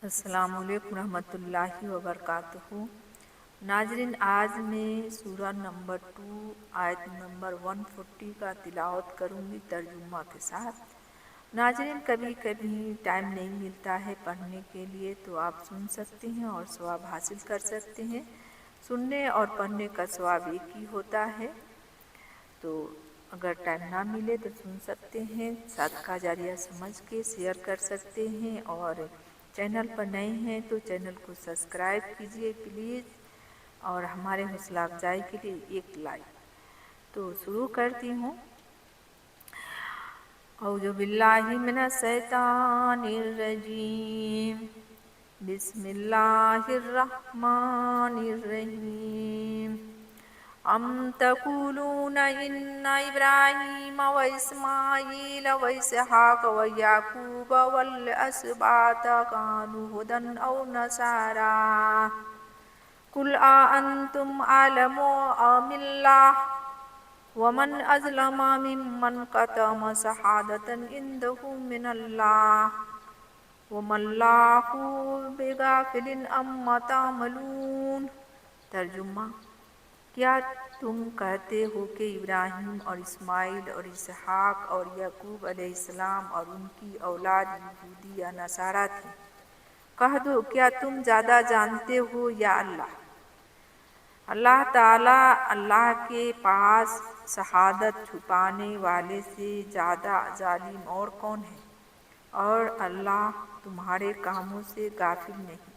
السلام علیکم ورحمۃ اللہ وبرکاتہ۔ ناظرین، آج میں سورہ نمبر 2 آیت نمبر 140 کا تلاوت کروں گی ترجمہ کے ساتھ۔ ناظرین، کبھی کبھی ٹائم نہیں ملتا ہے پڑھنے کے لیے تو آپ سن سکتے ہیں اور ثواب حاصل کر سکتے ہیں۔ سننے اور پڑھنے کا ثواب ایک ہی ہوتا ہے، تو اگر ٹائم نہ ملے تو سن سکتے ہیں، صدقہ جاریہ سمجھ کے شیئر کر سکتے ہیں، اور چینل پر نئے ہیں تو چینل کو سبسکرائب کیجیے پلیز، اور ہمارے حوصلہ افزائی کے لیے ایک لائک۔ تو شروع کرتی ہوں۔ اعوذ باللہ من الشیطان الرجیم، بسم اللہ الرحمن الرحیم۔ ام تقولون ان ابراہیم و اسماعیل و اسحاق و یعقوب والاسباط کانوا ھدی او نصارا قل اانتم اعلم ام اللہ ومن اظلم ممن کتم شہادۃ عنده من اللہ وما اللہ بغافل عما تعملون۔ ترجمہ: کیا تم کہتے ہو کہ ابراہیم اور اسماعیل اور اسحاق اور یعقوب علیہ السلام اور ان کی اولاد یہودی یا نصارہ تھے؟ کہہ دو، کیا تم زیادہ جانتے ہو یا اللہ؟ اللہ تعالیٰ، اللہ کے پاس شہادت چھپانے والے سے زیادہ ظالم اور کون ہے، اور اللہ تمہارے کاموں سے غافل نہیں۔